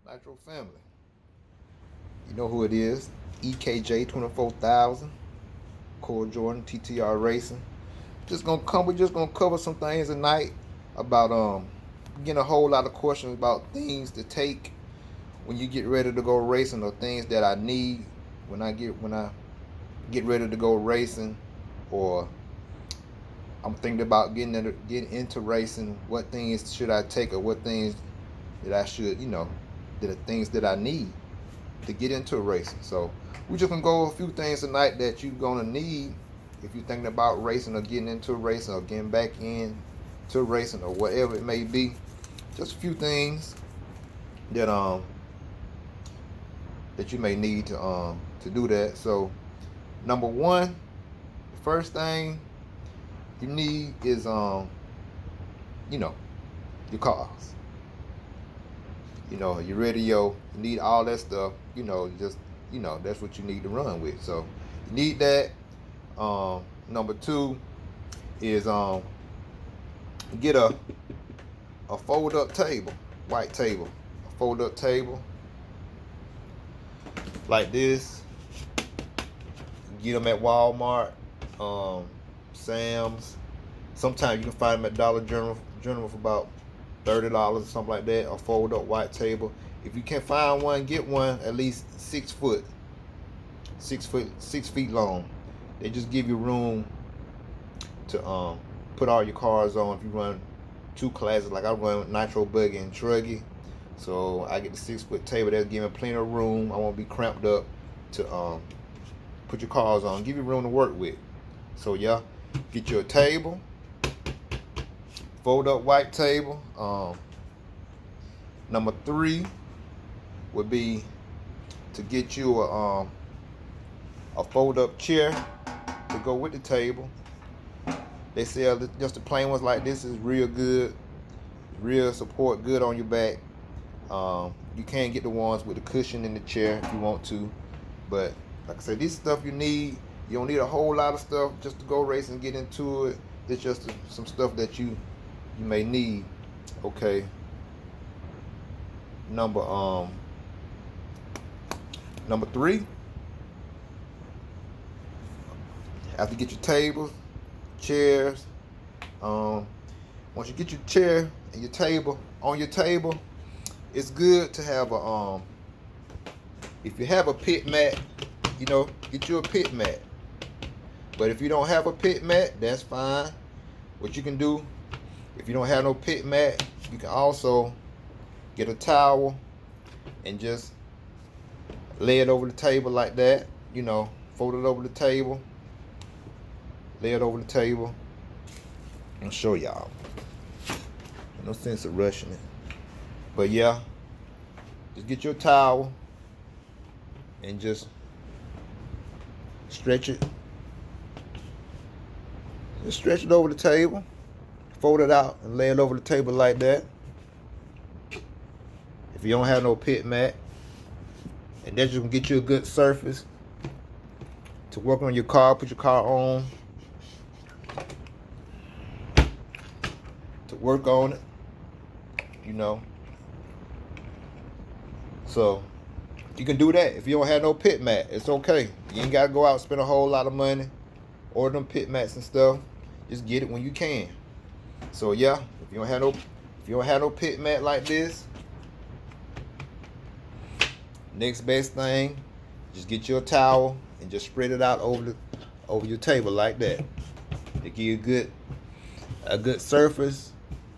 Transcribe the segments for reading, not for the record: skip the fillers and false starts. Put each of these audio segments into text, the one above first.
Nitro family. You know who it is. Ekj24000. Core Jordan, TTR Racing. We're just gonna cover some things tonight about getting a whole lot of questions about things to take when you get ready to go racing, or things that I need when I get ready to go racing, or I'm thinking about getting into racing. What things should I take, or what things that I should, that are things that I need to get into racing. So we're just gonna go over a few things tonight that you're gonna need if you're thinking about racing, or getting into racing, or getting back in to racing, or whatever it may be. Just a few things that that you may need to do that. So number one, the first thing you need is you know your cars. Your radio. You need all that stuff. That's what you need to run with. So you need that. Number two is get a fold up table, white table, a fold up table like this. Get them at Walmart, Sam's. Sometimes you can find them at Dollar General for about $30 or something like that. A fold up white table. If you can't find one, get one at least 6 foot, 6 feet long. They just give you room to put all your cars on. If you run two classes, like I run Nitro Buggy and Truggy, so I get the 6 foot table. That'll give me plenty of room. I won't be cramped up to put your cars on. Give you room to work with. So yeah, get you a table, fold up white table. Number three would be to get you a fold up chair to go with the table. They sell just the plain ones like this. Is real good, real support, good on your back. You can get the ones with the cushion in the chair if you want to, but like I said, this stuff you need. You don't need a whole lot of stuff just to go racing and get into it. It's just some stuff that you may need. Okay. Number three, after you get your tables, chairs. Once you get your chair and your table on your table, it's good to have if you have a pit mat, get you a pit mat. But if you don't have a pit mat, that's fine. What you can do, if you don't have no pit mat, you can also get a towel and just lay it over the table like that. Fold it over the table, lay it over the table. I'll show y'all. No sense of rushing it. But yeah, just get your towel and just stretch it. Just stretch it over the table, fold it out, and lay it over the table like that. If you don't have no pit mat, and that just gonna get you a good surface to work on your car, put your car on, to work on it, So you can do that. If you don't have no pit mat, it's okay. You ain't gotta go out and spend a whole lot of money, order them pit mats and stuff. Just get it when you can. So yeah, if you don't have no pit mat like this, next best thing, just get you a towel and just spread it out over your table like that. To give you a good surface,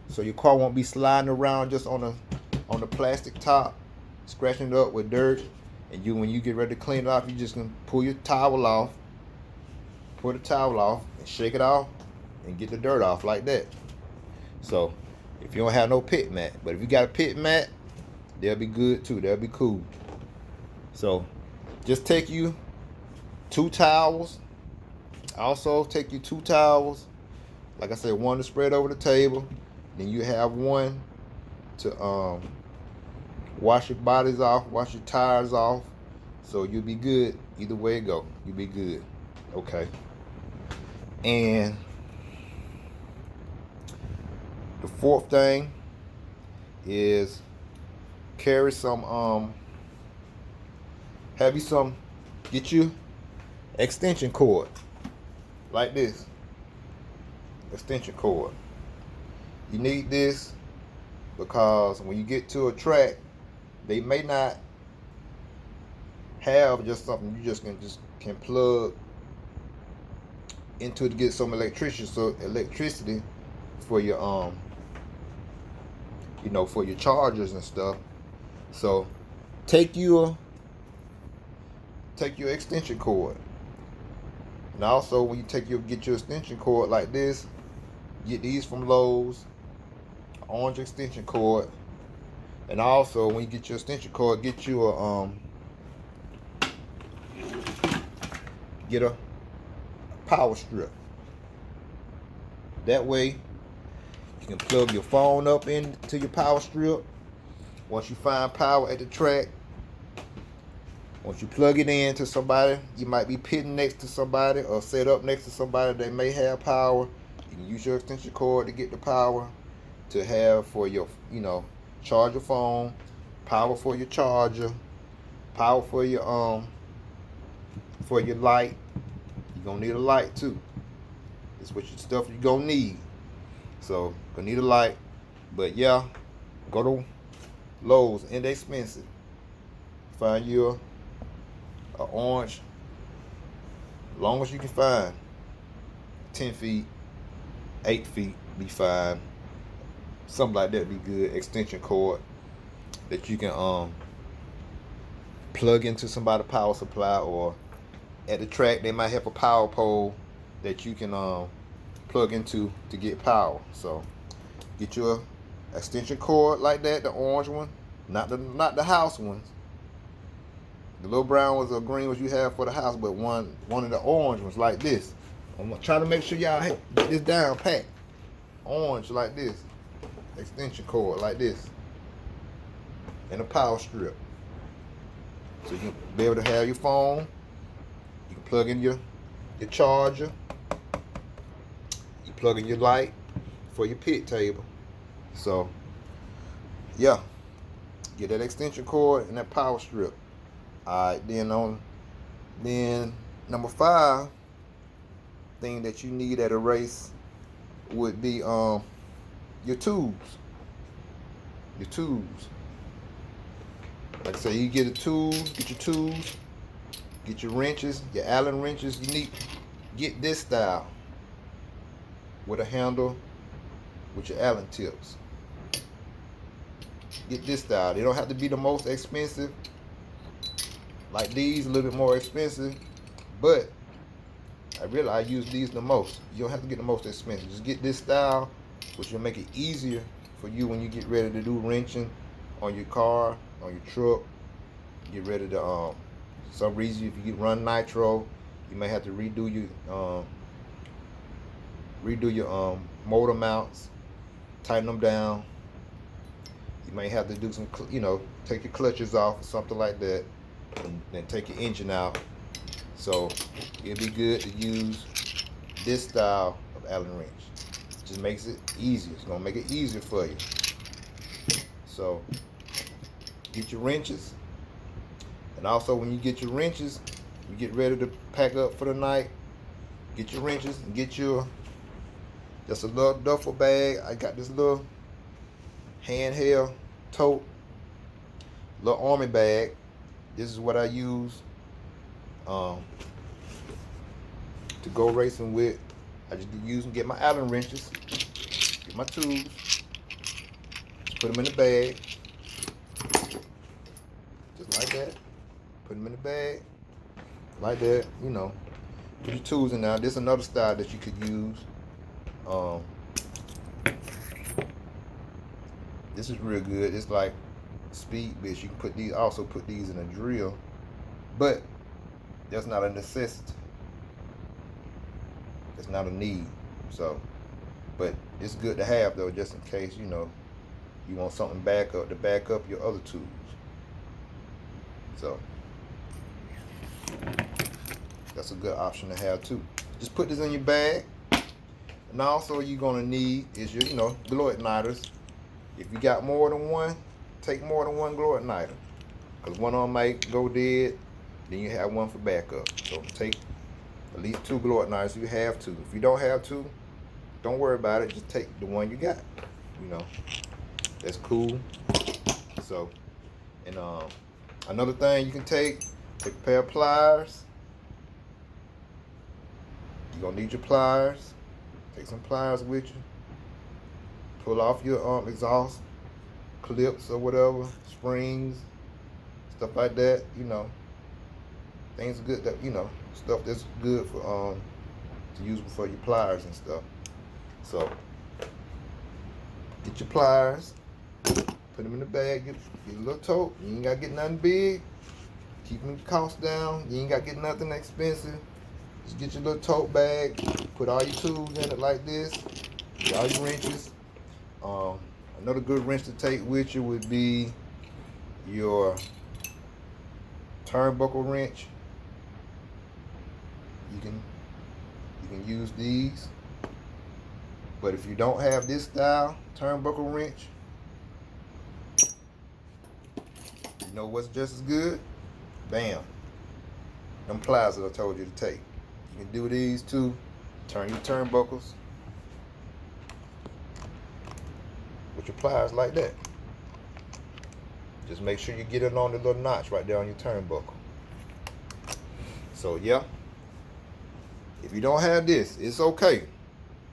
so your car won't be sliding around just on the plastic top, scratching it up with dirt. And when you get ready to clean it off, you just gonna pull the towel off, and shake it off, and get the dirt off like that. So if you don't have no pit mat, but if you got a pit mat, they'll be good too. They'll be cool. So just take you 2 towels. Also take you 2 towels. Like I said, one to spread over the table. Then you have one to wash your bodies off, wash your tires off. So you'll be good either way it go. You'll be good. Okay. And the fourth thing is carry some have you some get you extension cord like this. Extension cord. You need this because when you get to a track, they may not have just something you just can plug into to get some electricity for your for your chargers and stuff. So take your extension cord. And also when you get your extension cord like this, get these from Lowe's, orange extension cord. And also when you get your extension cord, get you a get a power strip. That way you can plug your phone up into your power strip. Once you find power at the track, once you plug it in to somebody, you might be pitting next to somebody or set up next to somebody that may have power. You can use your extension cord to get the power to have for your, charge your phone, power for your charger, power for your light. You're gonna need a light too. It's what your stuff you're gonna need. So gonna need a light. But yeah, go to Lowe's, and they expensive. Find you a orange, long as you can find, 10 feet, 8 feet, be fine. Something like that be good. Extension cord that you can plug into somebody's power supply, or at the track they might have a power pole that you can plug into to get power. So get your extension cord like that, the orange one, not the house ones. The little brown ones or green ones you have for the house, but one of the orange ones like this. I'm trying to make sure y'all get this down pat. Orange like this. Extension cord like this. And a power strip. So you can be able to have your phone. You can plug in your charger. You plug in your light for your pit table. So yeah, get that extension cord and that power strip. Alright, then number 5 thing that you need at a race would be your tools. Your tools. Like I say, you get your tools, get your wrenches, your Allen wrenches. You need get this style with a handle with your Allen tips. Get this style. They don't have to be the most expensive. Like these, a little bit more expensive, but I use these the most. You don't have to get the most expensive. Just get this style, which will make it easier for you when you get ready to do wrenching on your car, on your truck. Get ready to some reason if you run nitro, you may have to redo your motor mounts, tighten them down. You may have to do some, take your clutches off or something like that, and then take your engine out. So it'd be good to use this style of Allen wrench. Just makes it easier. It's gonna make it easier for you. So get your wrenches, and also when you get your wrenches, you get ready to pack up for the night. Get your wrenches and get your just a little duffel bag. I got this little handheld tote, little army bag. This is what I use to go racing with. I just use and get my Allen wrenches, get my tools, just put them in the bag, just like that. Put them in the bag, like that. Put your tools in there. This is another style that you could use. This is real good. It's like speed bits. You can also put these in a drill, but that's not a necessity. It's not a need. So, but it's good to have though, just in case you want something to back up your other tools. So that's a good option to have too. Just put this in your bag, And also you're gonna need is your, glow igniters. If you got more than one, take more than one glow igniter, because one of them might go dead. Then you have one for backup. So take at least 2 glow igniters if you have to. If you don't have to, don't worry about it. Just take the one you got. You know, that's cool. So, and another thing you can take a pair of pliers. You're gonna need your pliers. Take some pliers with you. Pull off your exhaust clips or whatever, springs, stuff like that. You know, things good that, you know, stuff that's good for to use for your pliers and stuff. So get your pliers, put them in the bag, get a little tote. You ain't gotta get nothing big. Keeping the cost down. You ain't gotta get nothing expensive. Just get your little tote bag, put all your tools in it like this, get all your wrenches. Another good wrench to take with you would be your turnbuckle wrench. You can use these, but if you don't have this style turnbuckle wrench, you know what's just as good? Bam, them pliers that I told you to take. You can do these too. Turn your turnbuckles with your pliers like that. Just make sure you get it on the little notch right there on your turnbuckle. So yeah, if you don't have this, it's okay.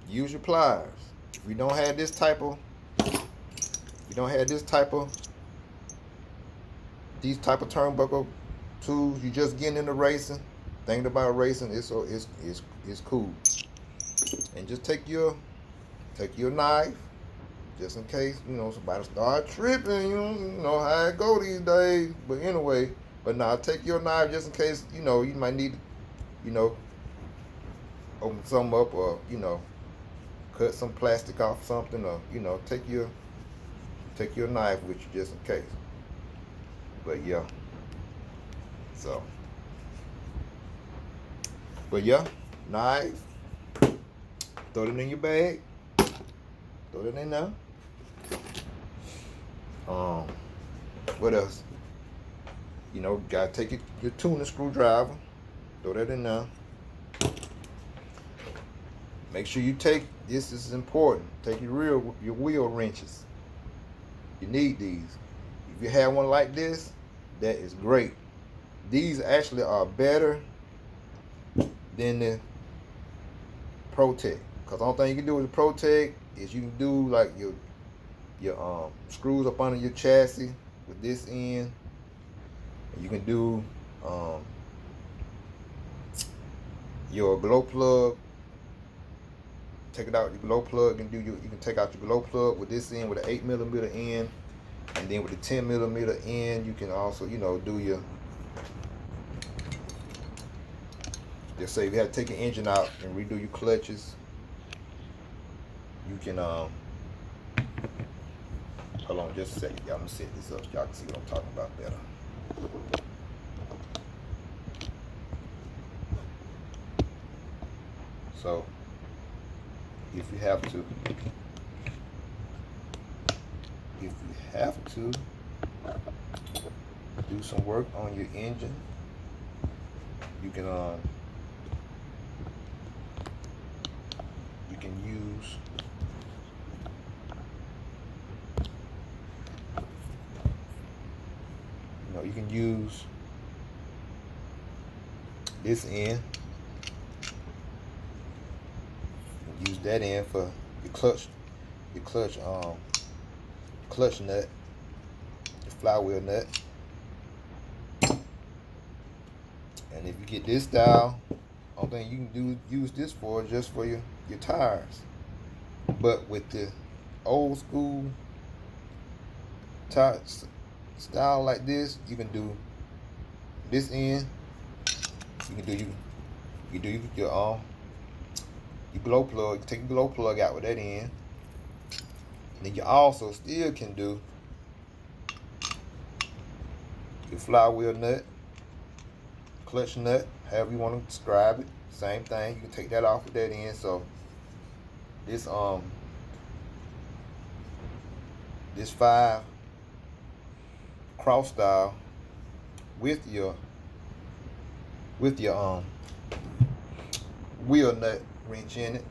Use your pliers. If you don't have this type of, these type of turnbuckle tools, you just getting into racing. Thinking about racing, it's cool. And just take your knife, just in case, you know, somebody start tripping. You know how it go these days. But anyway, now take your knife just in case, you know, you might need to, you know, open something up, or, you know, cut some plastic off something, or, you know, take your knife with you just in case. But yeah, so, but yeah, knife, throw it in your bag, throw it in there. What else? You know, gotta take your tuning screwdriver, throw that in there. Make sure you take, this is important, take your wheel wrenches. You need these. If you have one like this, that is great. These actually are better than the Protect, because the only thing you can do with the Protect is you can do like your screws up under your chassis with this end. And you can do your glow plug. Take it out your glow plug, and you can take out your glow plug with this end, with an 8mm end, and then with the 10mm end, you can also, you know, do your, just say if you have to take your engine out and redo your clutches, you can hold on just a second, y'all. I'm gonna set this up so y'all can see what I'm talking about better. So if you have to do some work on your engine, you can use this end. Use that end for your clutch nut, your flywheel nut. And if you get this style, only thing you can use this for is just for your tires. But with the old school tire style like this, you can do this end. You can do your glow plug. Take your glow plug out with that end. And then you also still can do your flywheel nut, clutch nut, however you want to describe it. Same thing. You can take that off with that end. So this 5 cross style with your wheel nut wrench in it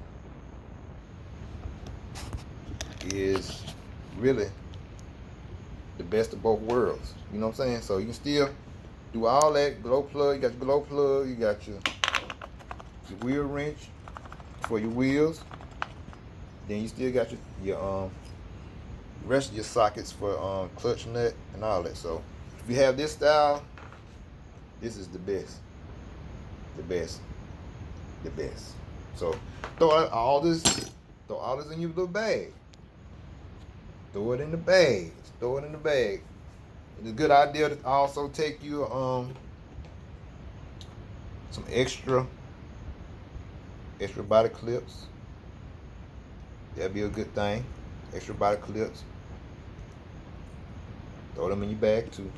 is really the best of both worlds. You know what I'm saying? So you can still do all that. Glow plug, you got your glow plug, you got your wheel wrench for your wheels. Then you still got your rest of your sockets for clutch nut and all that. So if you have this style, this is the best. The best. The best. So throw all this in your little bag. Throw it in the bag. Throw it in the bag. It's a good idea to also take you some extra body clips. That'd be a good thing. Extra body clips. Throw them in your bag too.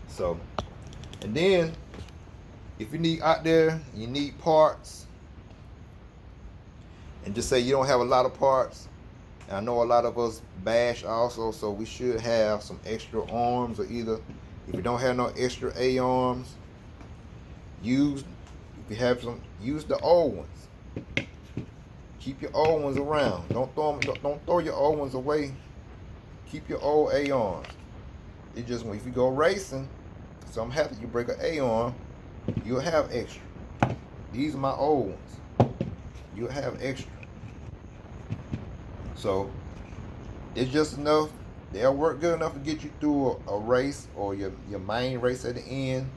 So, and then if you need out there, you need parts, and just say you don't have a lot of parts. And I know a lot of us bash also, so we should have some extra arms, or either if you don't have no extra A arms, use the old ones. Keep your old ones around. Don't throw your old ones away. Keep your old A arms. It just, if you go racing, so I'm happy you break an A arm, you'll have extra. These are my old ones. You'll have extra. So it's just enough. They'll work good enough to get you through a race, or your main race at the end.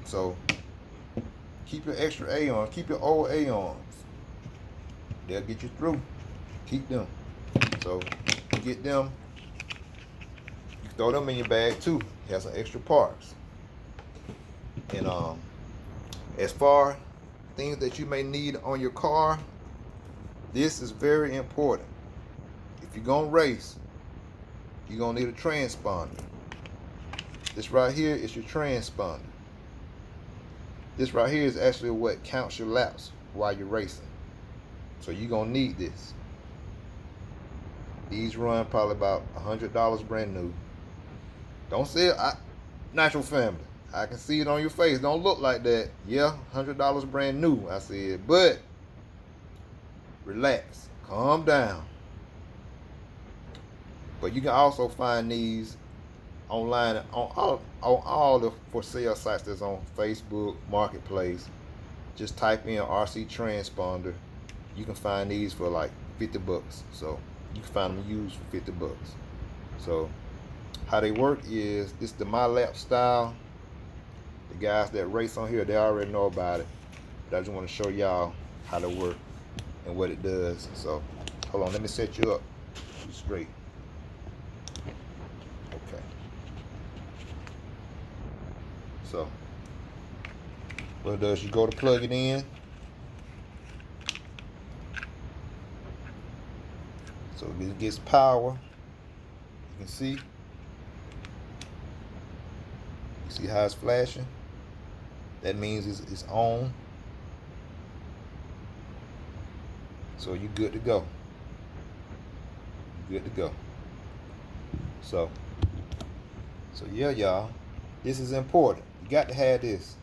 So keep your extra A arms. Keep your old A arms. They'll get you through. Keep them. So you get them. You throw them in your bag too. Have some extra parts. And as far things that you may need on your car, this is very important. If you're gonna race, you're gonna need a transponder. This right here is your transponder. This right here is actually what counts your laps while you're racing. So you're gonna need this. These run probably about $100 brand new. Don't say it, natural family. I can see it on your face. Don't look like that. Yeah, $100 brand new, I said. But relax, calm down. But you can also find these online on all the for sale sites that's on Facebook Marketplace. Just type in RC transponder. You can find these for like 50 bucks. So you can find them used for 50 bucks. So how they work is this the My Lap style. The guys that race on here, they already know about it. But I just want to show y'all how they work and what it does. So hold on, let me set you up straight. Okay. So what it does, you go to plug it in. So it gets power. You can see. You see how it's flashing? That means it's on. So you're good to go. You're good to go. So yeah, y'all. This is important. You got to have this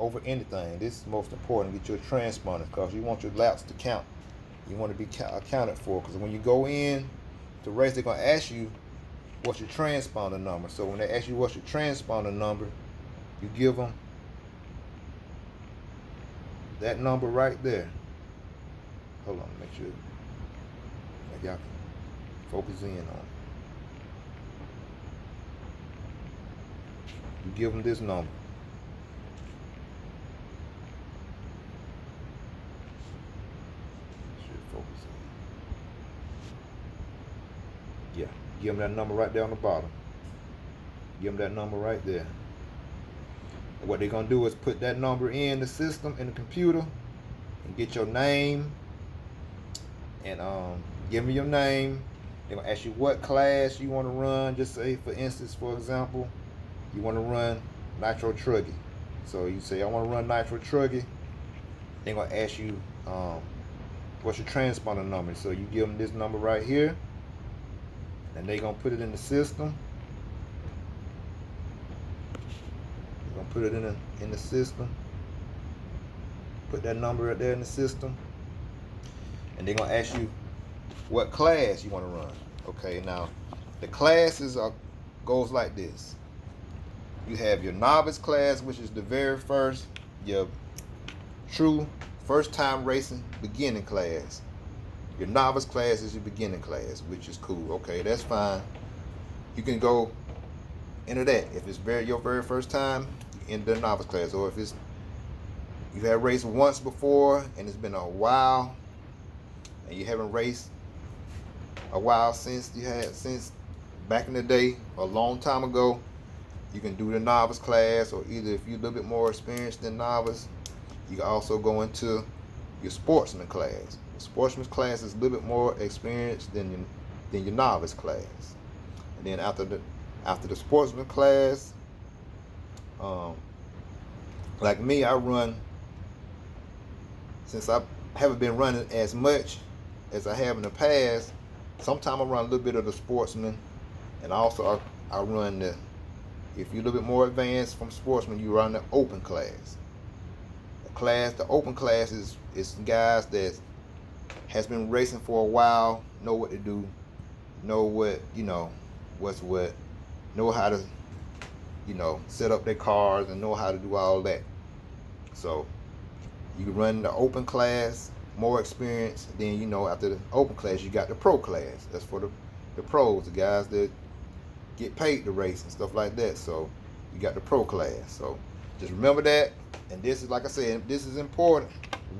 over anything. This is most important. Get your transponder, because you want your laps to count. You want to be accounted for, because when you go in to race, they're going to ask you what's your transponder number. So when they ask you what's your transponder number, you give them that number right there. Hold on, make sure y'all can focus in on it. You give them this number. Yeah, give them that number right there on the bottom. Give them that number right there. And what they're going to do is put that number in the system, in the computer, and get your name, and give me your name. They're going to ask you what class you want to run. Just say, for instance, for example, you want to run nitro truggy. So you say, I want to run nitro truggy. They're going to ask you what's your transponder number. So you give them this number right here, and they're going to put it in the system. gonna put it in the system. Put that number right there in the system, and they're gonna ask you what class you want to run. Okay, now the classes goes like this. You have your novice class, which is the very first, your true first time racing beginning class. Your novice class is your beginning class, which is cool. Okay, that's fine. You can go into that. If it's your very first time, in the novice class, or if you have raced once before and it's been a while, and you haven't raced a while since back in the day, a long time ago, you can do the novice class, or either if you're a little bit more experienced than novice, you can also go into your sportsman class. The sportsman class is a little bit more experienced than your novice class. And then after the sportsman class, like me, I run, since I haven't been running as much as I have in the past, sometimes I run a little bit of the sportsman, and also I run if you're a little bit more advanced from sportsman, you run the open class. The open class is guys that has been racing for a while, know what to do, know what, what's what, know how to, set up their cars, and know how to do all that. So you run the open class, more experience. Then, after the open class, you got the pro class. That's for the pros, the guys that get paid to race and stuff like that. So you got the pro class. So just remember that. And this is, like I said, this is important.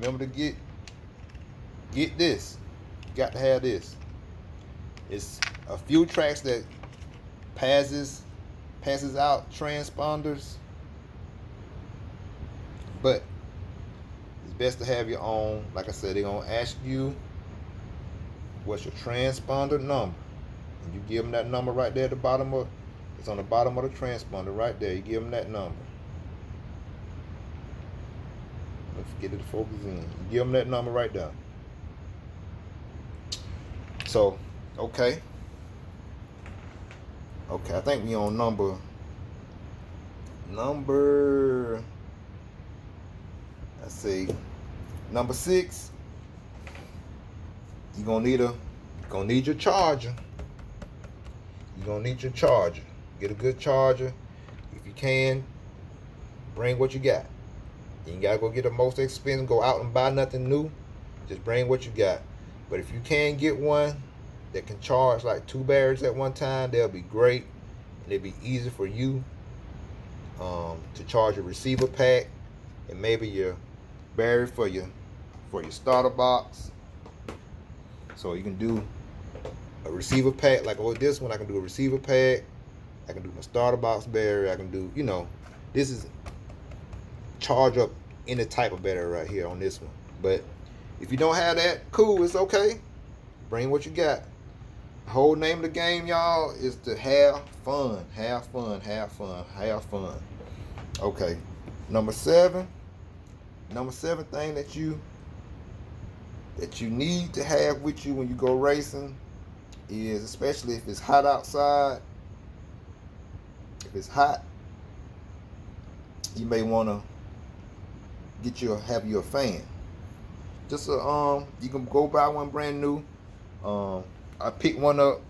Remember to get this. You got to have this. It's a few tracks that passes out transponders, but it's best to have your own. Like I said, they're gonna ask you what's your transponder number, and you give them that number right there at the bottom of. It's on the bottom of the transponder right there. You give them that number. Let's get it to focus in. You give them that number right there. So, okay, I think we on number. Let's see, number 6. You're gonna need your charger. You're gonna need your charger. Get a good charger. If you can, bring what you got. You ain't gotta go get the most expensive, go out and buy nothing new. Just bring what you got. But if you can get one that can charge like 2 batteries at one time, they'll be great. And it'll be easy for you to charge your receiver pack, and maybe your battery for your starter box. So you can do a receiver pack, like this one. I can do a receiver pack. I can do my starter box battery. I can do, this is charge up any type of battery right here on this one. But if you don't have that, cool, it's okay. Bring what you got. The whole name of the game, y'all, is to have fun. Have fun, have fun, have fun. Okay. Number 7 thing that you need to have with you when you go racing is, especially if it's hot outside, if it's hot, you may want to have you a fan. Just you can go buy one brand new. I picked one up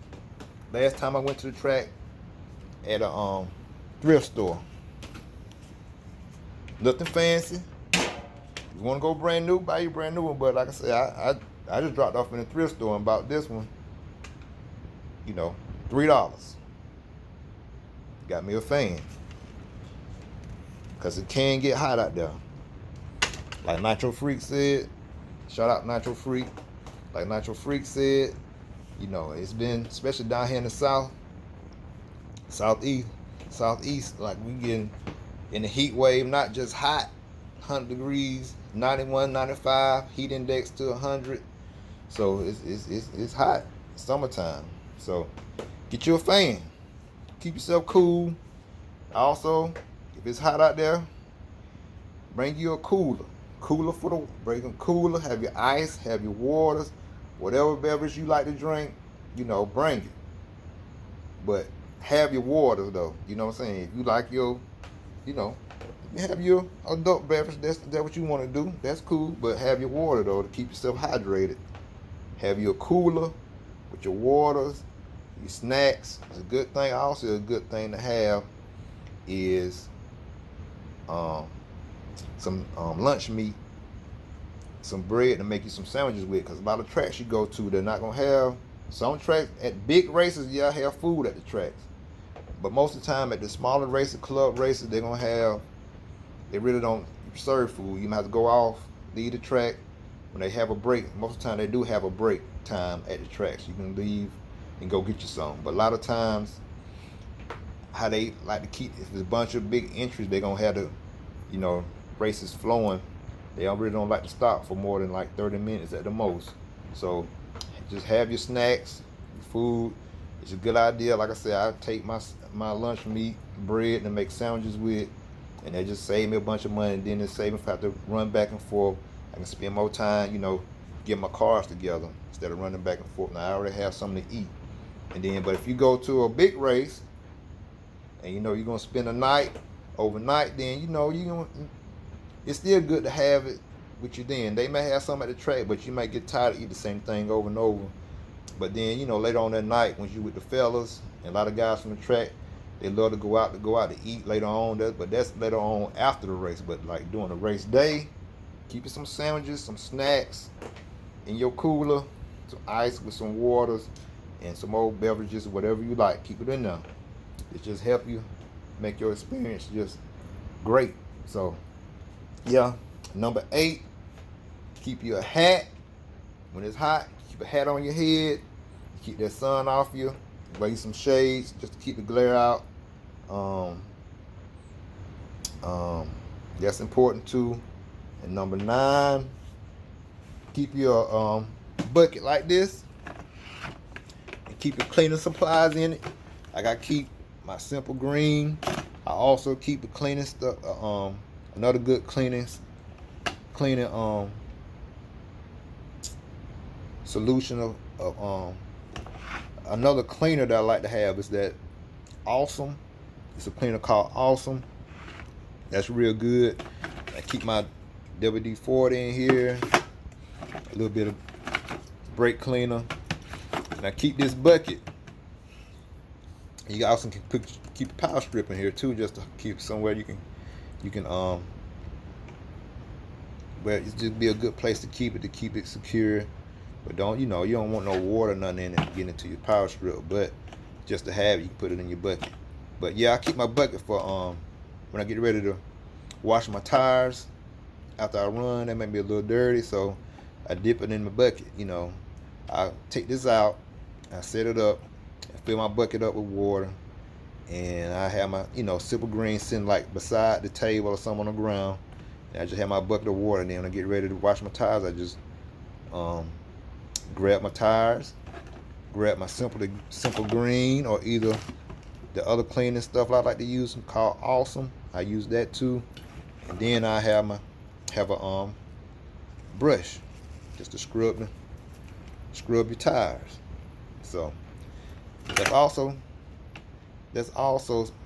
last time I went to the track at a thrift store. Nothing fancy. You want to go brand new, buy you a brand new one. But like I said, I just dropped off in a thrift store and bought this one. $3. Got me a fan, because it can get hot out there. Like Nitro Freak said, shout out Nitro Freak. Like Nitro Freak said, it's been, especially down here in the southeast, like we getting in the heat wave, not just hot, 100 degrees, 91, 95, heat index to 100. So it's hot, it's summertime. So get you a fan. Keep yourself cool. Also, if it's hot out there, bring you a cooler. Bring a cooler, have your ice, have your waters, whatever beverage you like to drink, bring it. But have your waters though. You know what I'm saying? If you like your, have your adult beverage. That's what you want to do. That's cool. But have your water though to keep yourself hydrated. Have your cooler with your waters, your snacks. It's a good thing. Also, a good thing to have is some lunch meat, some bread to make you some sandwiches with. Because a lot of tracks you go to, they're not gonna have. Some tracks at big races, yeah, have food at the tracks. But most of the time at the smaller races, club races, they're gonna have. They really don't serve food. You might have to go off, leave the track. When they have a break, most of the time they do have a break time at the tracks. You can leave and go get you some. But a lot of times, how they like to keep, if there's a bunch of big entries, they're gonna have the, races flowing. They really don't like to stop for more than like 30 minutes at the most. So just have your snacks, your food. It's a good idea. Like I said, I take my lunch meat, bread, and make sandwiches with, and they just save me a bunch of money. And then it save me if I have to run back and forth. I can spend more time, get my cars together instead of running back and forth. Now I already have something to eat. And then, but if you go to a big race, and you're gonna spend a night, overnight, then it's still good to have it with you. Then they may have some at the track, but you might get tired of eating the same thing over and over. But then later on that night, when you with the fellas and a lot of guys from the track, they love to go out to eat later on. But that's later on after the race. But like during the race day, keep you some sandwiches, some snacks in your cooler, some ice with some waters, and some old beverages, whatever you like. Keep it in there. It just help you make your experience just great. So yeah, number 8, keep you a hat. When it's hot, keep a hat on your head. Keep that sun off you. Wear some shades just to keep the glare out. That's important too. And number 9, keep your bucket like this. And keep your cleaning supplies in it. Like I keep my Simple Green. I also keep the cleaning stuff. Another good cleaning solution of another cleaner that I like to have is that Awesome. It's a cleaner called Awesome. That's real good. I keep my WD-40 in here, a little bit of brake cleaner, and I keep this bucket. You also can keep a power strip in here too, just to keep somewhere you can where it's just be a good place to keep it secure. But you don't want no water, nothing in it getting into your power strip. But just to have it, you can put it in your bucket. But yeah, I keep my bucket for when I get ready to wash my tires after I run. They may be a little dirty, so I dip it in my bucket. I take this out, I set it up, I fill my bucket up with water, and I have my Simple Green sitting like beside the table or something on the ground. And I just have my bucket of water, and then when I get ready to wash my tires, I just grab my tires, grab my Simple Green, or either the other cleaning stuff I like to use called Awesome. I use that too. And then I have a brush just to scrub your tires. So that's also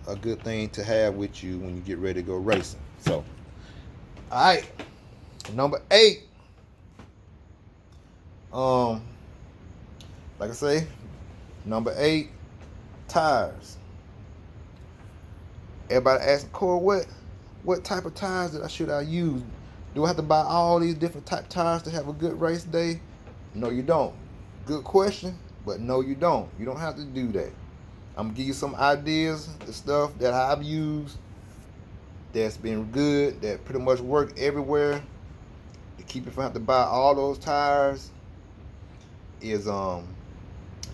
a good thing to have with you when you get ready to go racing. So alright, number 8. Like I say, number 8, tires. Everybody asking, Corey, what type of tires should I use? Do I have to buy all these different type of tires to have a good race day? No, you don't. Good question, but no, you don't. You don't have to do that. I'm gonna give you some ideas, the stuff that I've used that's been good, that pretty much work everywhere to keep you from having to buy all those tires. Is a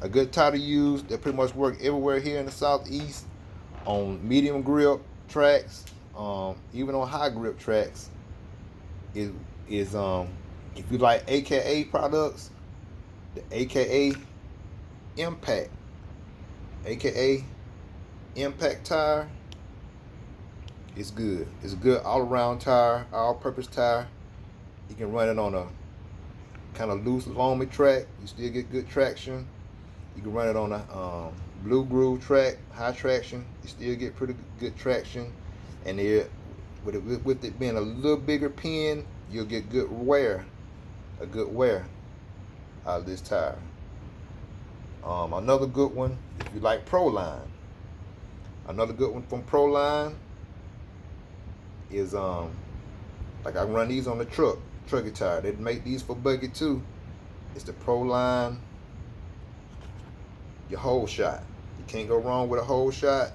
good tire to use that pretty much work everywhere here in the Southeast on medium grip tracks, even on high grip tracks. Is if you like AKA products, the AKA Impact tire is good. It's a good all-around tire, all-purpose tire. You can run it on a kind of loose, loamy track. You still get good traction. You can run it on a blue groove track, high traction. You still get pretty good traction. And with it being a little bigger pin, you'll get good wear, a good wear out of this tire. Another good one, if you like Proline, another good one from Proline is like I run these on the trucker tire. They make these for buggy too. It's the Proline, your hole shot. You can't go wrong with a hole shot.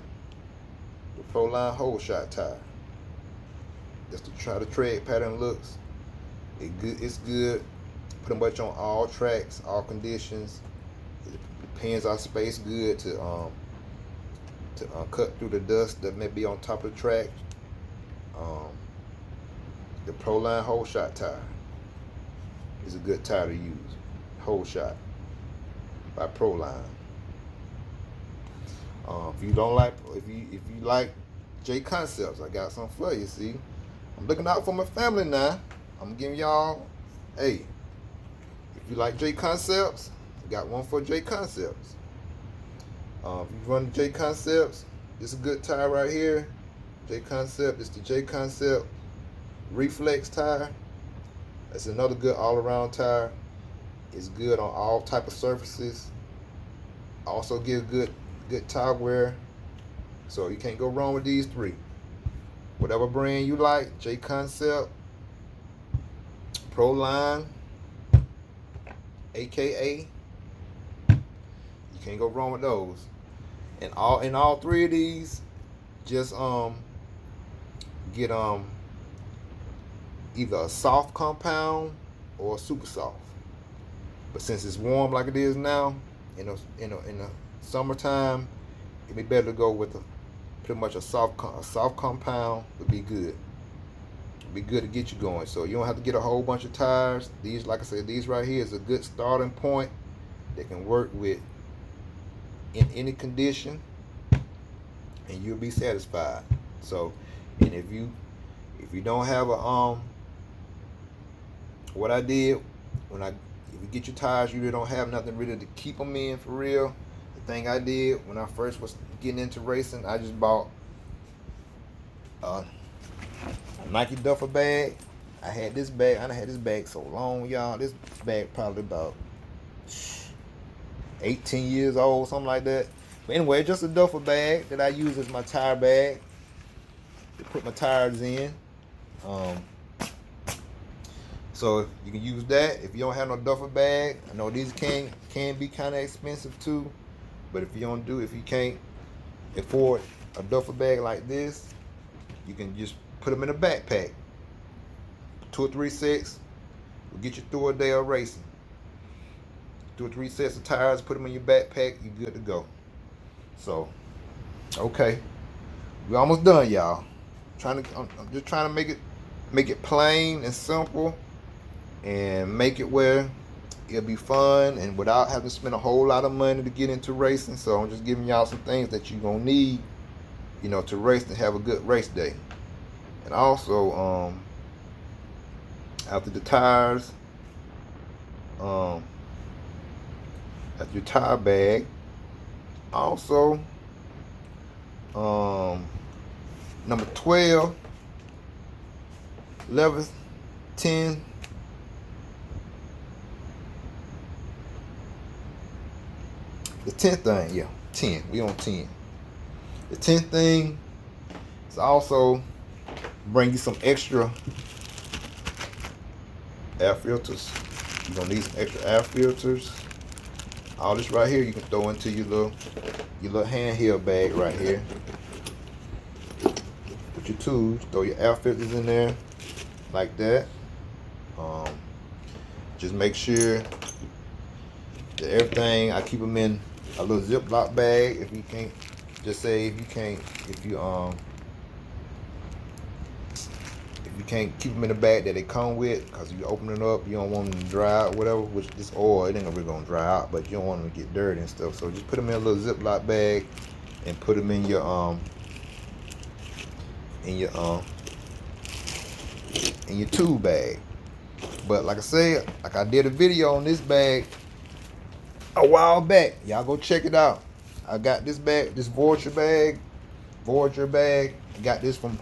The Proline hole shot tire. Just to try the tread pattern looks. It's good. Pretty much on all tracks, all conditions. The pins are spaced good to cut through the dust that may be on top of the track. The Proline hole shot tire is a good tire to use. Hole shot by Proline. If you like J Concepts, I got something for you. See, I'm looking out for my family now. I'm giving y'all, hey, if you like J Concepts, I got one for J Concepts. If you run J Concepts, this is a good tire right here. J Concept, it's the J Concept Reflex tire. It's another good all-around tire. It's good on all type of surfaces. Also give good tire wear. So you can't go wrong with these three. Whatever brand you like, J Concept, Proline, AKA, you can't go wrong with those. And all three of these, just get either a soft compound or a super soft. But since it's warm like it is now, in the summertime, it'd be better to go with pretty much a soft compound would be good. It'd be good to get you going. So you don't have to get a whole bunch of tires. These, like I said, these right here is a good starting point. They can work with in any condition, and you'll be satisfied. So, and if you don't have a what I did if you get your tires, you really don't have nothing really to keep them in for real. The thing I did when I first was getting into racing, I just bought a Nike duffel bag. I had this bag. I done had this bag so long, y'all. This bag probably about 18 years old, something like that. But anyway, just a duffel bag that I use as my tire bag to put my tires in. So you can use that if you don't have no duffel bag. I know these can be kind of expensive too, but if you can't afford a duffel bag like this, you can just put them in a backpack. 2 or 3 sets will get you through a day of racing. 2 or 3 sets of tires, put them in your backpack, you're good to go. So, okay, we're almost done, y'all. I'm just trying to make it plain and simple, and make it where it'll be fun and without having to spend a whole lot of money to get into racing. So I'm just giving y'all some things that you're gonna need, to race and have a good race day. And also, after the tires, after your tire bag, also, number 12, 11, 10, the 10th thing, yeah, 10. We on 10. The 10th thing is also bring you some extra air filters. You're gonna need some extra air filters. All this right here you can throw into your little handheld bag right here. Put your tools, throw your air filters in there like that. Just make sure that everything, I keep them in a little Ziploc bag. If you can't keep them in the bag that they come with, because if you open it up, you don't want them to dry out or whatever, which this oil, it ain't really gonna dry out, but you don't want them to get dirty and stuff. So just put them in a little Ziploc bag and put them in your tool bag. But like I said, like I did a video on this bag a while back. Y'all go check it out. I got this bag, this Voyager bag. I got this from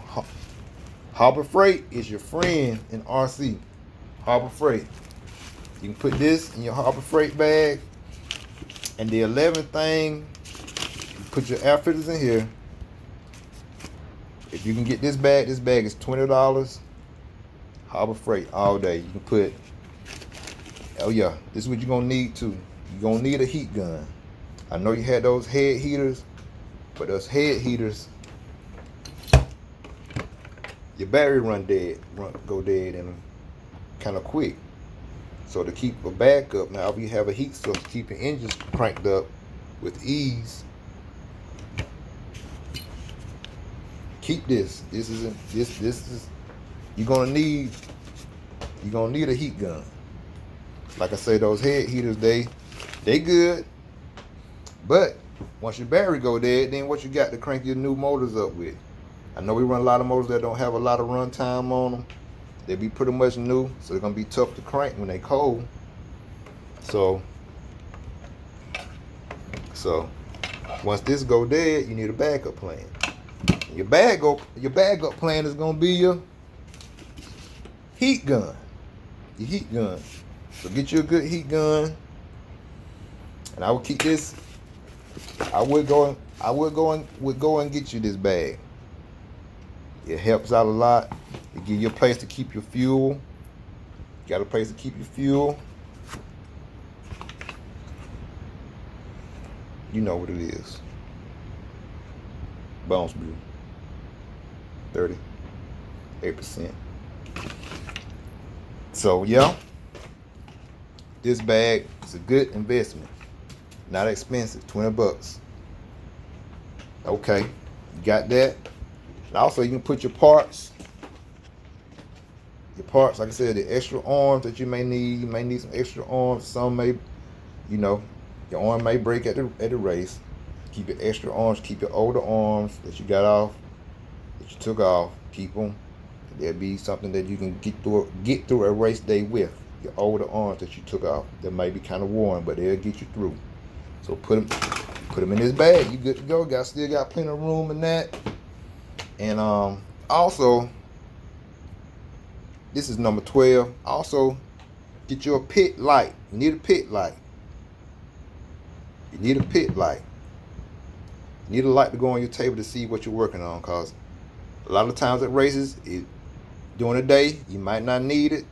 Harbor Freight is your friend in RC. Harbor Freight. You can put this in your Harbor Freight bag. And the 11th thing, you put your outfitters in here. If you can get this bag is $20. Harbor Freight all day. You can put, oh yeah, this is what you're gonna need too. You're gonna need a heat gun. I know you had those head heaters, but those head heaters, your battery go dead in them kind of quick. So to keep a backup, now if you have a heat source, keep your engines cranked up with ease. Keep this. This is you're gonna need a heat gun. Like I say, those head heaters, they good, but once your battery go dead, then what you got to crank your new motors up with? I know we run a lot of motors that don't have a lot of run time on them. They be pretty much new, so they're gonna be tough to crank when they cold. So once this go dead, you need a backup plan. Your backup plan is gonna be your heat gun. Your heat gun. So get you a good heat gun. And I will keep this. I would go and get you this bag. It helps out a lot. It give you a place to keep your fuel. You got a place to keep your fuel. You know what it is. Bones Brew. 38%. So yeah, this bag is a good investment. Not expensive, $20. Okay, you got that. And also you can put your parts. Like I said, the extra arms that you may need. You may need some extra arms. Some may, your arm may break at the race. Keep your extra arms. Keep your older arms that you got off, that you took off. Keep them. There'll be something that you can get through a race day with. Your older arms that you took off. That may be kind of worn, but they'll get you through. So put them in this bag. You good to go. Still got plenty of room in that. And also, this is number 12. Also, get you a pit light. You need a pit light. You need a pit light. You need a light to go on your table to see what you're working on, cause a lot of times at races, during the day, you might not need it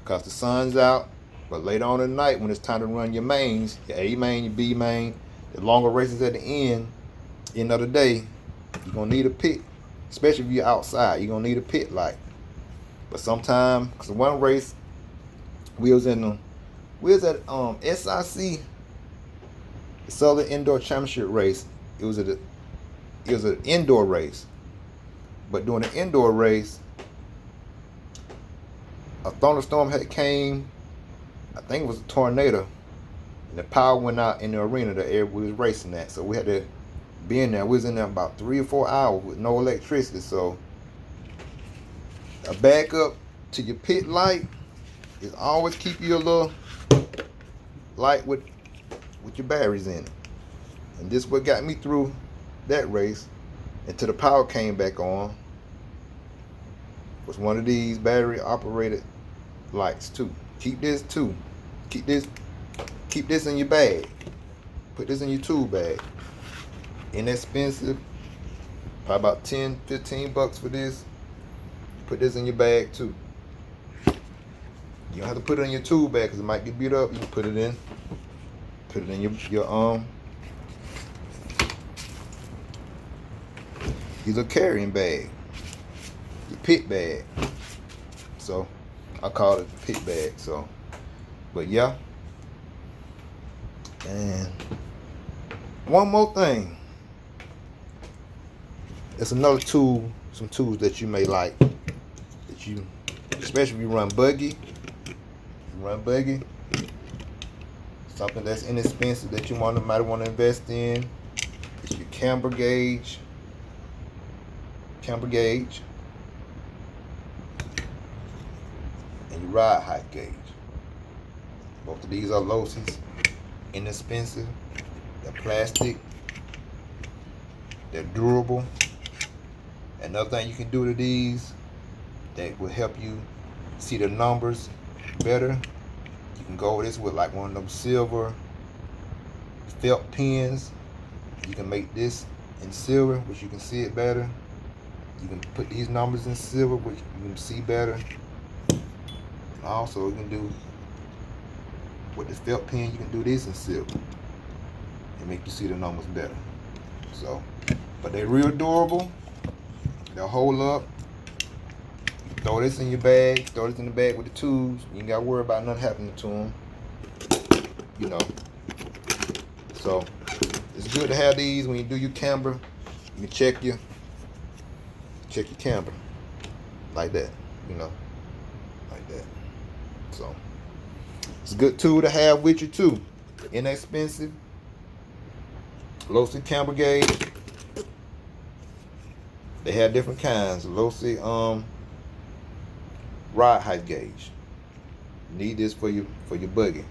because the sun's out. But later on in the night, when it's time to run your mains, your A main, your B main, the longer races at the end of the day, you're going to need a pit. Especially if you're outside, you're going to need a pit light. But sometimes, because one race, we was at SIC, the Southern Indoor Championship race. It was an indoor race. But during the indoor race, a thunderstorm had came. I think it was a tornado, and the power went out in the arena that we was racing at. So we had to be in there. We was in there about 3 or 4 hours with no electricity. So a backup to your pit light is always keep you a little light with your batteries in it. And this is what got me through that race until the power came back on. Was one of these battery operated lights too. Keep this too. Keep this in your bag. Put this in your tool bag. Inexpensive. Probably about $10-15 for this. Put this in your bag too. You don't have to put it in your tool bag because it might get beat up. You can put it in your carrying bag. Your pit bag. So I call it the pit bag. So, but yeah. And one more thing. It's another tool, some tools that you may like. That you, especially if you run buggy. Something that's inexpensive that you might want to invest in. It's your camber gauge. And your ride height gauge. Both of these are Losey's. Inexpensive. They're plastic. They're durable. Another thing you can do to these that will help you see the numbers better. You can go with this with like one of them silver felt pens. You can make this in silver, which you can see it better. You can put these numbers in silver, which you can see better. And also you can do with this felt pen, you can do this in silver and make you see the numbers better. So, but they're real durable. They'll hold up. You throw this in your bag, throw this in the bag with the tools. You ain't gotta worry about nothing happening to them. You know. So it's good to have these when you do your camber. You can check your camber like that, you know, like that. So it's a good tool to have with you too. Inexpensive, low-C camber gauge. They have different kinds. Low-C rod height gauge. You need this for your buggy.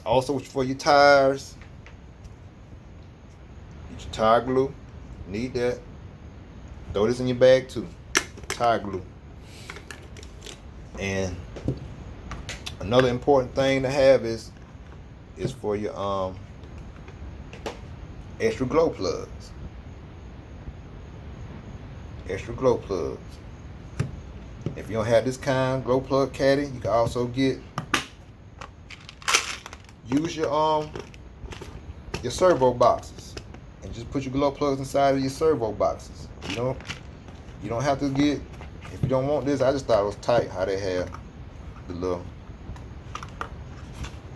Also for your tires. Get your tire glue. Need that. Throw this in your bag too. Tire glue. And another important thing to have is for your extra glow plugs. Extra glow plugs. If you don't have this kind glow plug caddy, you can also use your servo boxes and just put your glow plugs inside of your servo boxes. You don't have to get, if you don't want this, I just thought it was tight how they have the little,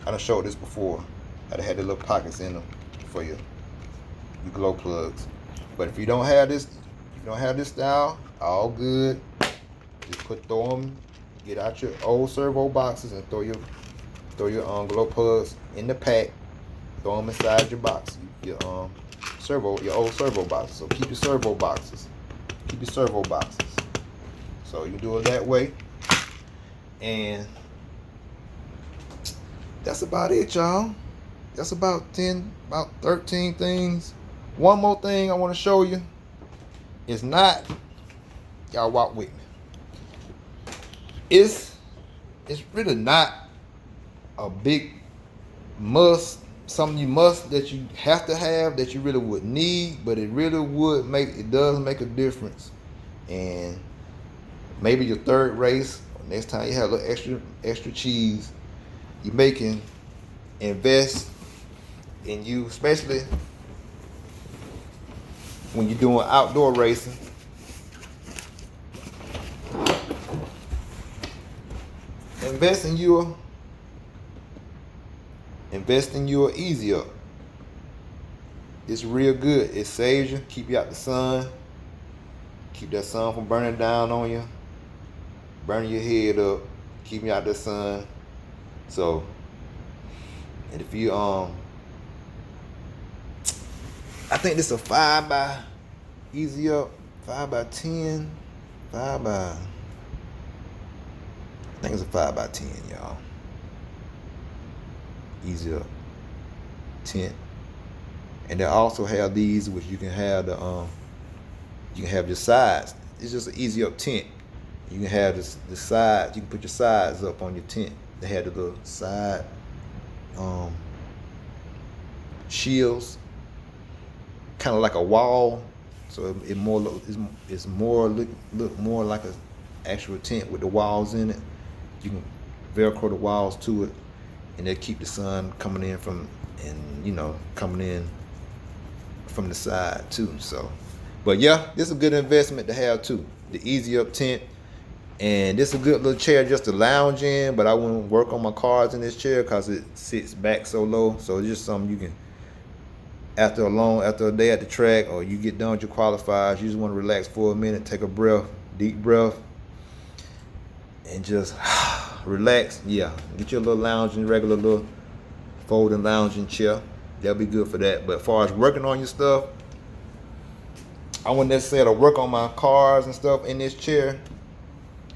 I done showed this before, how they had the little pockets in them for your glow plugs. But if you don't have this, style, all good. Just throw them, get out your old servo boxes and throw your glow plugs in the pack. Throw them inside your box, your old servo boxes. So keep your servo boxes. So you do it that way. And that's about it, y'all. That's about 13 things. One more thing I want to show you. It's not, y'all walk with me. It's really not a big must, something that you have to have, that you really would need, but it really does make a difference. And maybe your third race, or next time you have a little extra cheese, you can invest in you, especially when you're doing outdoor racing. Invest in your Easy Up. It's real good. It saves you, keep you out the sun, keep that sun from burning down on you, burning your head up, keep you out the sun. So, and if you I think this is a 5 by Easy Up, 5 by 10, 5 by. I think it's a 5 by 10, y'all. Easy Up 10. And they also have these, which you can have you can have your sides. It's just an Easy Up tent. You can have the sides. You can put your sides up on your tent. They had the little side shields, kind of like a wall. So it's more look more like an actual tent with the walls in it. You can Velcro the walls to it, and they keep the sun coming in from the side too. So, but yeah, this is a good investment to have too. The Easy Up tent, and this is a good little chair just to lounge in. But I wouldn't work on my cars in this chair because it sits back so low. So it's just something you can, after a day at the track, or you get done with your qualifiers, you just want to relax for a minute, take a breath, deep breath, and just relax. Yeah, get your little lounging, regular little folding lounging chair. That'll be good for that. But as far as working on your stuff, I wouldn't necessarily work on my cars and stuff in this chair.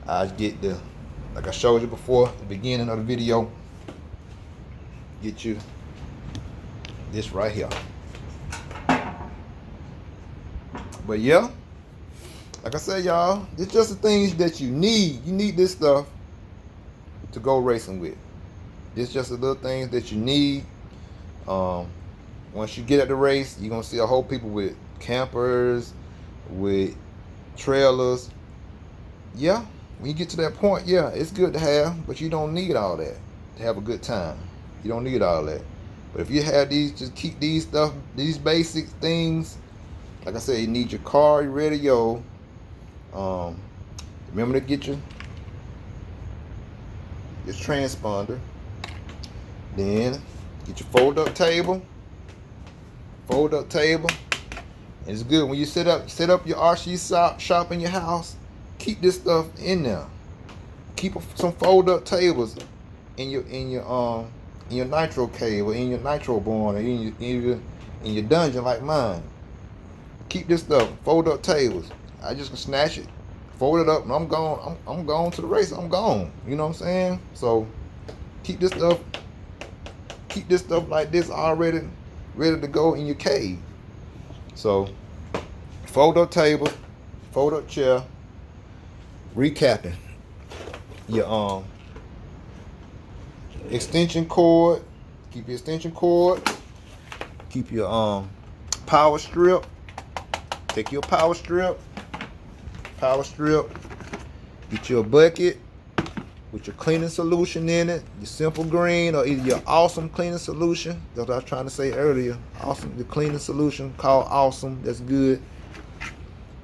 I get like I showed you before at the beginning of the video, get you this right here. But yeah, like I said, y'all, it's just the things that you need. You need this stuff to go racing with. It's just the little things that you need. Once you get at the race, you're gonna see a whole people with campers, with trailers. Yeah, when you get to that point, yeah, it's good to have, but you don't need all that to have a good time. You don't need all that. But if you have these, just keep these stuff, these basic things. Like I said, you need your car, your radio. Remember to get your transponder. Then get your fold-up table. Fold-up table. And it's good when you set up your RC shop in your house. Keep this stuff in there. Keep some fold-up tables in your nitro cave, or in your nitro barn, or in your dungeon like mine. Keep this stuff. Fold-up tables. I just can snatch it, fold it up, and I'm gone. I'm gone to the race. I'm gone. You know what I'm saying? So keep this stuff. Keep this stuff like this already ready to go in your cave. So fold-up table, fold-up chair. Recapping, your extension cord. Keep your extension cord. Keep your power strip. Take your power strip. Get your bucket with your cleaning solution in it. Your simple green, or either your awesome cleaning solution. That's what I was trying to say earlier. Awesome, the cleaning solution called Awesome. That's good.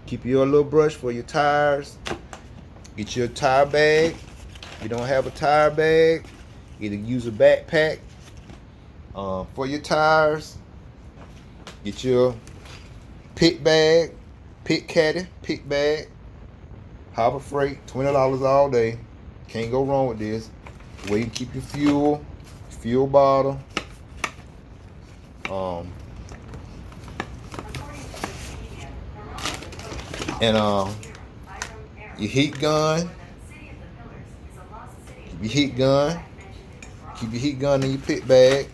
Keep your little brush for your tires. Get your tire bag. If you don't have a tire bag, either use a backpack for your tires. Get your pit bag, pit caddy, pit bag. Harbor Freight, $20 all day. Can't go wrong with this. Where you can keep your fuel bottle. And your heat gun. Keep your heat gun. Keep your heat gun in your pit bag.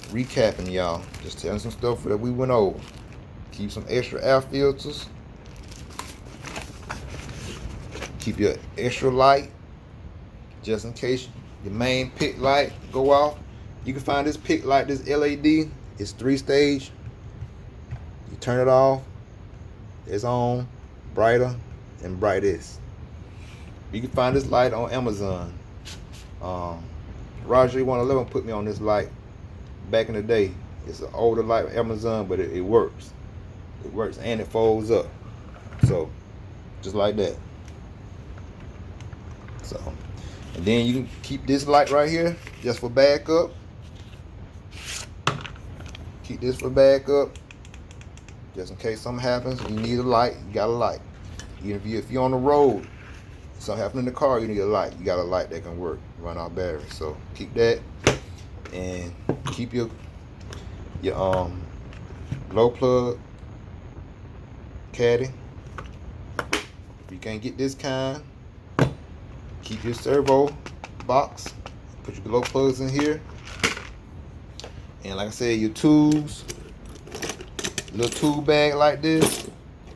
Recapping, y'all. Just telling some stuff that we went over. Keep some extra air filters. Keep your extra light, just in case your main pit light go off. You can find this pit light, this LED. It's 3-stage. You turn it off. It's on, brighter and brightest. You can find this light on Amazon. Roger 111 put me on this light back in the day. It's an older light on Amazon, but it works. It works and it folds up. So, just like that. So, and then you can keep this light right here just for backup. Keep this for backup. Just in case something happens, you need a light, you got a light. Even if you're on the road, something happened in the car, you need a light. You got a light that can work, run out batteries. So keep that, and keep your glow plug caddy. If you can't get this kind, keep your servo box. Put your glow plugs in here, and like I said, your tools. Little tool bag like this.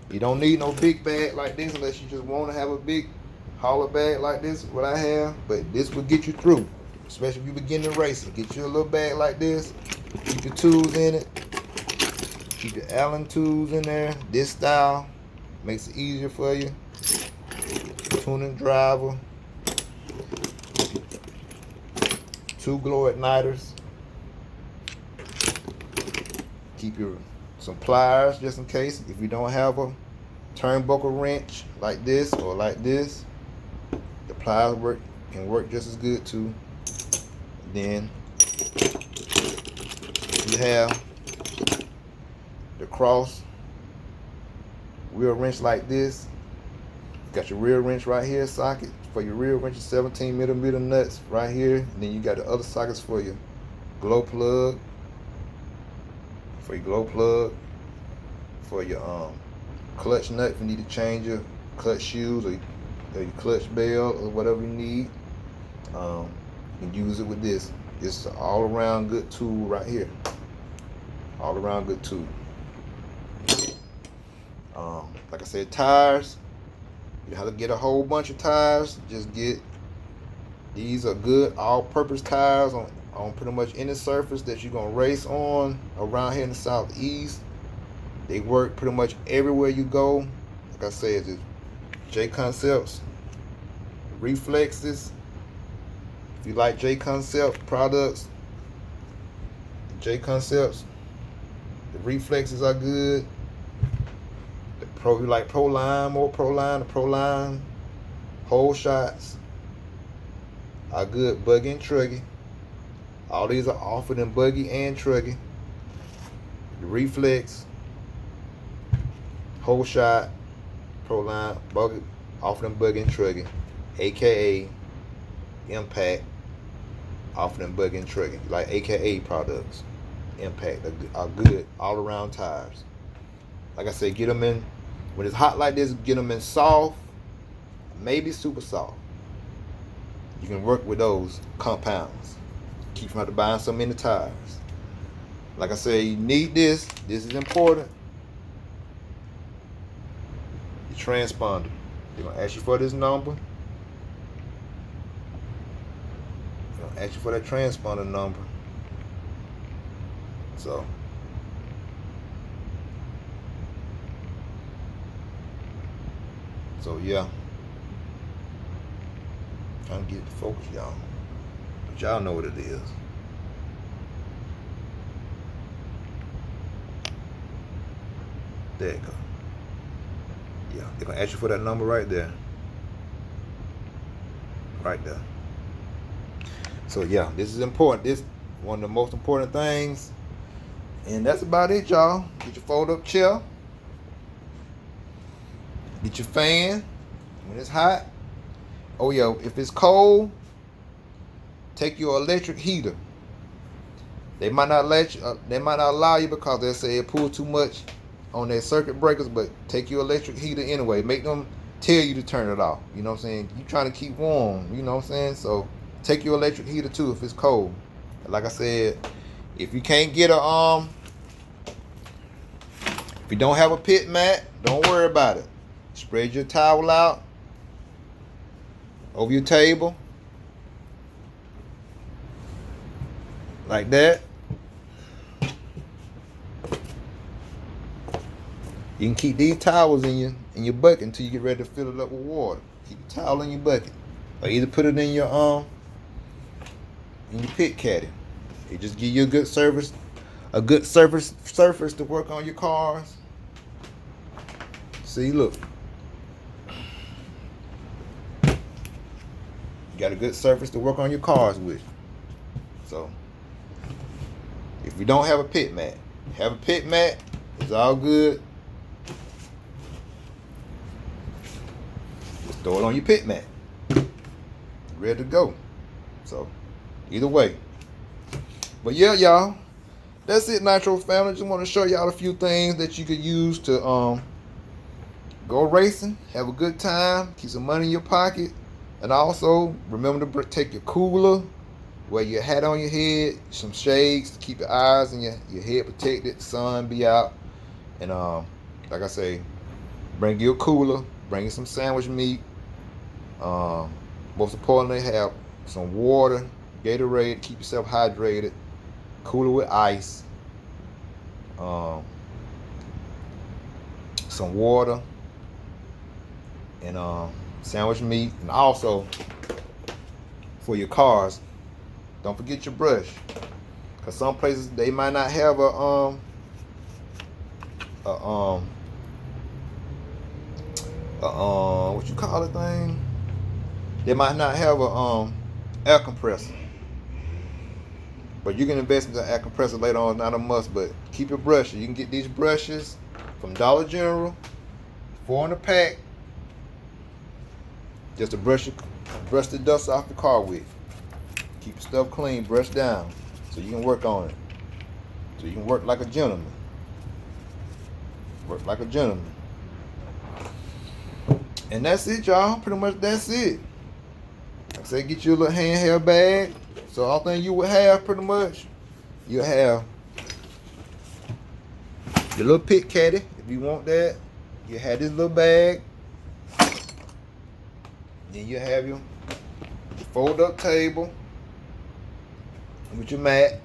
You don't need no big bag like this unless you just want to have a big hauler bag like this, what I have. But this will get you through, especially if you begin to racing. Get you a little bag like this. Keep your tools in it. Keep your Allen tools in there. This style makes it easier for you. Tuning driver. 2 glow igniters. Keep your some pliers just in case if you don't have a turnbuckle wrench like this or like this. The pliers can work just as good too. Then you have the cross rear wrench like this. Got your rear wrench right here, socket for your rear wrench, 17mm nuts right here. And then you got the other sockets for your glow plug. For your glow plug, for your clutch nut if you need to change your clutch shoes or your clutch belt or whatever you need. You can use it with this. It's an all-around good tool right here. All-around good tool. Like I said, tires. You have to get a whole bunch of tires. Just get, these are good all-purpose tires on pretty much any surface that you're gonna race on around here in the Southeast. They work pretty much everywhere you go. Like I said, it's J Concepts reflexes. If you like J Concept products, J Concepts, the reflexes are good. You like Proline, more Proline, the Proline whole shots are good. Buggy and truggy. All these are offered in buggy and truggy. The reflex, whole shot, Proline, buggy, offered in buggy and truggy. AKA Impact, offered in buggy and truggy. Like AKA products, Impact are good all around tires. Like I said, get them in, when it's hot like this, get them in soft, maybe super soft. You can work with those compounds. Keep from having to buy so many tires. Like I said, you need this. This is important. Your transponder. They're going to ask you for this number. They're going to ask you for that transponder number. So yeah, trying to get the focus, y'all. But y'all know what it is. There you go. Yeah, they're gonna ask you for that number right there. Right there. So yeah, this is important. This is one of the most important things. And that's about it, y'all. Get your fold-up chair. Get your fan when it's hot. Oh yeah, if it's cold, take your electric heater. They might not let you. They might not allow you because they say it pulls too much on their circuit breakers. But take your electric heater anyway. Make them tell you to turn it off. You know what I'm saying? You trying to keep warm. You know what I'm saying? So take your electric heater too if it's cold. Like I said, if you can't get a if you don't have a pit mat, don't worry about it. Spread your towel out over your table like that. You can keep these towels in your bucket until you get ready to fill it up with water. Keep the towel in your bucket, or either put it in your pit caddy. It just give you a good surface to work on your cars. See, look. Got a good surface to work on your cars with. So if you don't have a pit mat, have a pit mat, it's all good. Just throw it on your pit mat, ready to go. So either way. But yeah, y'all, that's it, Nitro family. Just want to show y'all a few things that you could use to go racing, have a good time, keep some money in your pocket. And also, remember to take your cooler, wear your hat on your head, some shades to keep your eyes and your head protected, sun be out. And like I say, bring you a cooler, bring you some sandwich meat. Most importantly, have some water, Gatorade, keep yourself hydrated, cooler with ice, some water, and sandwich meat. And also for your cars, don't forget your brush, because some places they might not have what you call it thing, they might not have a air compressor, but you can invest in the air compressor later on. It's not a must, but keep your brushes. You can get these brushes from Dollar General, 4 in a pack, just to brush the dust off the car with. Keep your stuff clean, brush down, so you can work on it. So you can work like a gentleman. Work like a gentleman. And that's it, y'all. Pretty much that's it. Like I said, get you a little handheld bag. So all thing you would have, pretty much, you have your little pit caddy if you want that. you have this little bag. Then you have your fold up table with your mat.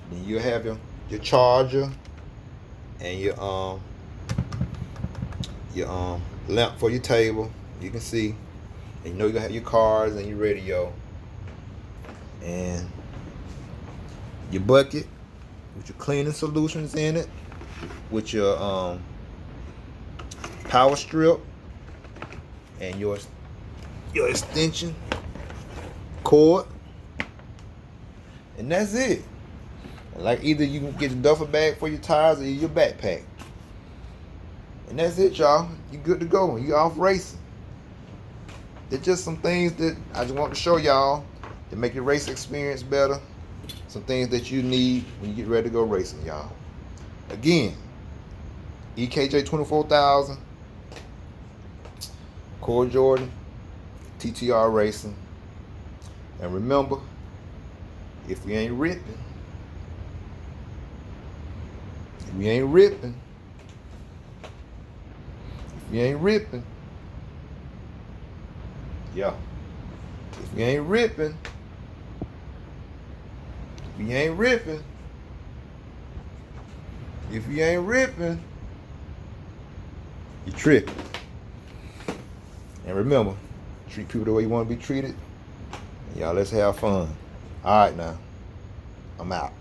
Then you have your charger and your lamp for your table. You can see. And you know you're gonna have your cards and your radio. And your bucket with your cleaning solutions in it. With your power strip and your extension cord. And that's it. Like either you can get a duffel bag for your tires or your backpack. And that's it, y'all. You good to go. You off racing. There's just some things that I just want to show y'all to make your race experience better. Some things that you need when you get ready to go racing, y'all. Again, Ekj24000, Core Jordan, TTR Racing. And remember, if we ain't ripping, yeah. If you ain't ripping, you tripping. And remember, treat people the way you want to be treated. Y'all, let's have fun. All right, now. I'm out.